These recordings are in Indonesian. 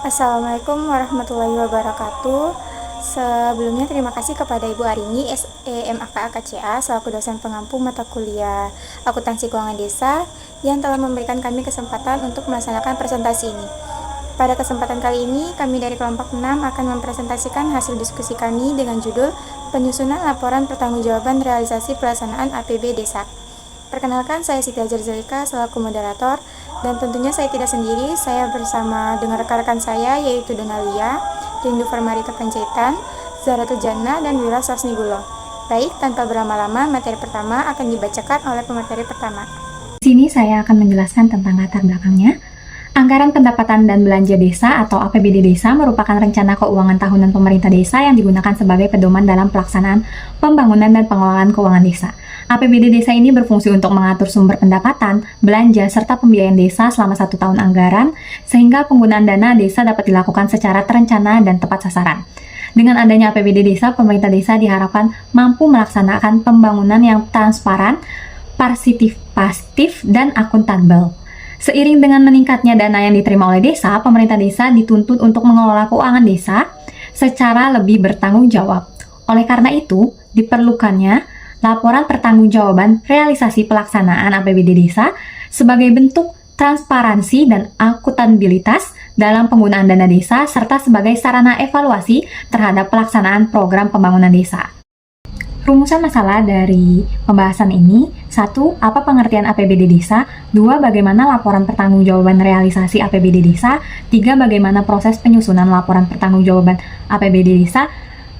Assalamualaikum warahmatullahi wabarakatuh. Sebelumnya terima kasih kepada Ibu Arini, SEMAK AKCA, selaku dosen pengampu mata kuliah Akuntansi Keuangan Desa yang telah memberikan kami kesempatan untuk melaksanakan presentasi ini. Pada kesempatan kali ini, kami dari kelompok 6 akan mempresentasikan hasil diskusi kami dengan judul Penyusunan Laporan Pertanggungjawaban Realisasi Pelaksanaan APB Desa. Perkenalkan, saya Siti Hajar Zalika selaku moderator, dan tentunya saya tidak sendiri, saya bersama dengan rekan-rekan saya yaitu Donalia, Rindu Farmarita Panjaitan, Zaratul Jannah, dan Wira Sasnigulo. Baik, tanpa berlama-lama, materi pertama akan dibacakan oleh pemateri pertama. Di sini saya akan menjelaskan tentang latar belakangnya. Anggaran pendapatan dan belanja desa atau APBD desa merupakan rencana keuangan tahunan pemerintah desa yang digunakan sebagai pedoman dalam pelaksanaan pembangunan dan pengelolaan keuangan desa. APBD desa ini berfungsi untuk mengatur sumber pendapatan, belanja, serta pembiayaan desa selama 1 tahun anggaran, sehingga penggunaan dana desa dapat dilakukan secara terencana dan tepat sasaran. Dengan adanya APBD desa, pemerintah desa diharapkan mampu melaksanakan pembangunan yang transparan, partisipatif, dan akuntabel. Seiring dengan meningkatnya dana yang diterima oleh desa, pemerintah desa dituntut untuk mengelola keuangan desa secara lebih bertanggung jawab. Oleh karena itu, diperlukannya laporan pertanggungjawaban realisasi pelaksanaan APBD desa sebagai bentuk transparansi dan akuntabilitas dalam penggunaan dana desa serta sebagai sarana evaluasi terhadap pelaksanaan program pembangunan desa. Rumusan masalah dari pembahasan ini: 1. Apa pengertian APBD desa? 2. Bagaimana laporan pertanggungjawaban realisasi APBD desa? 3. Bagaimana proses penyusunan laporan pertanggungjawaban APBD desa?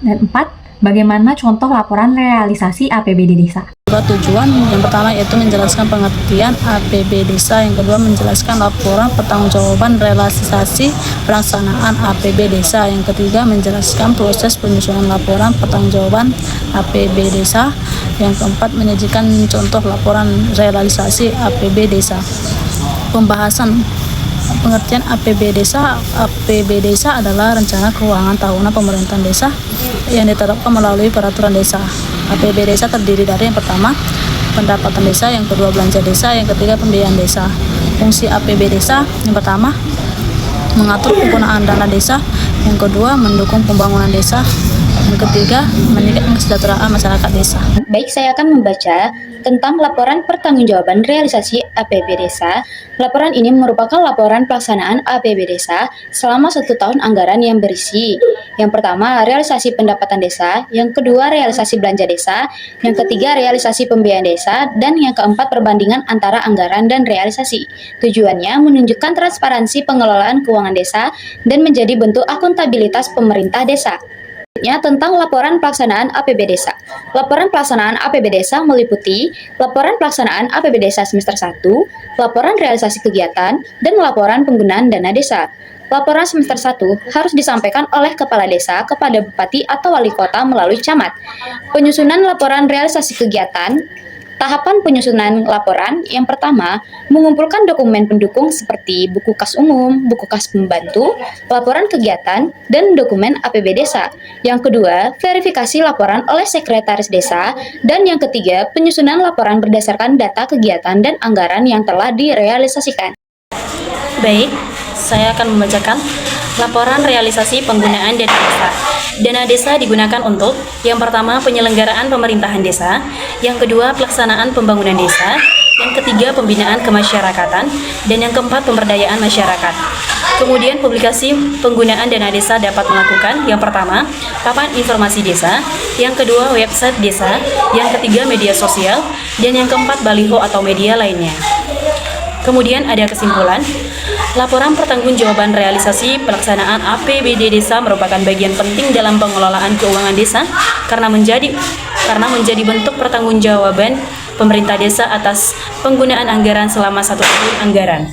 Dan 4. Bagaimana contoh laporan realisasi APBD desa? Tujuan yang pertama yaitu menjelaskan pengertian APB desa, yang kedua menjelaskan laporan pertanggungjawaban realisasi pelaksanaan APB desa, yang ketiga menjelaskan proses penyusunan laporan pertanggungjawaban APB desa, yang keempat menyajikan contoh laporan realisasi APB desa. Pembahasan pengertian APB desa. APB desa adalah rencana keuangan tahunan pemerintahan desa yang ditetapkan melalui peraturan desa. APB desa terdiri dari yang pertama pendapatan desa, yang kedua belanja desa, yang ketiga pembiayaan desa. Fungsi APB desa: yang pertama mengatur penggunaan dana desa, yang kedua mendukung pembangunan desa, yang ketiga meningkatkan kesejahteraan masyarakat desa. Baik, saya akan membaca tentang laporan pertanggungjawaban realisasi APB desa. Laporan ini merupakan laporan pelaksanaan APB desa selama 1 tahun anggaran yang berisi: yang pertama, realisasi pendapatan desa, yang kedua, realisasi belanja desa, yang ketiga, realisasi pembiayaan desa, dan yang keempat, perbandingan antara anggaran dan realisasi. Tujuannya menunjukkan transparansi pengelolaan keuangan desa dan menjadi bentuk akuntabilitas pemerintah desa. Tentang laporan pelaksanaan APB desa. Laporan pelaksanaan APB desa meliputi laporan pelaksanaan APB desa semester 1, laporan realisasi kegiatan, dan laporan penggunaan dana desa. Laporan semester 1 harus disampaikan oleh kepala desa kepada bupati atau wali kota melalui camat. Penyusunan laporan realisasi kegiatan. Tahapan penyusunan laporan: yang pertama, mengumpulkan dokumen pendukung seperti buku kas umum, buku kas pembantu, laporan kegiatan, dan dokumen APB desa. Yang kedua, verifikasi laporan oleh sekretaris desa. Dan yang ketiga, penyusunan laporan berdasarkan data kegiatan dan anggaran yang telah direalisasikan. Baik, saya akan membacakan laporan realisasi penggunaan dana desa. Dana desa digunakan untuk: yang pertama, penyelenggaraan pemerintahan desa, yang kedua, pelaksanaan pembangunan desa, yang ketiga, pembinaan kemasyarakatan, dan yang keempat, pemberdayaan masyarakat. Kemudian, publikasi penggunaan dana desa dapat melakukan: yang pertama, papan informasi desa, yang kedua, website desa, yang ketiga, media sosial, dan yang keempat, baliho atau media lainnya. Kemudian ada kesimpulan: laporan pertanggungjawaban realisasi pelaksanaan APBD desa merupakan bagian penting dalam pengelolaan keuangan desa karena menjadi bentuk pertanggungjawaban pemerintah desa atas penggunaan anggaran selama 1 tahun anggaran.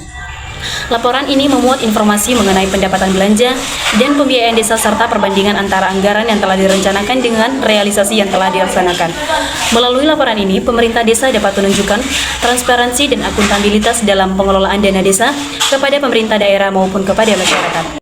Laporan ini memuat informasi mengenai pendapatan belanja dan pembiayaan desa serta perbandingan antara anggaran yang telah direncanakan dengan realisasi yang telah dilaksanakan. Melalui laporan ini, pemerintah desa dapat menunjukkan transparansi dan akuntabilitas dalam pengelolaan dana desa kepada pemerintah daerah maupun kepada masyarakat.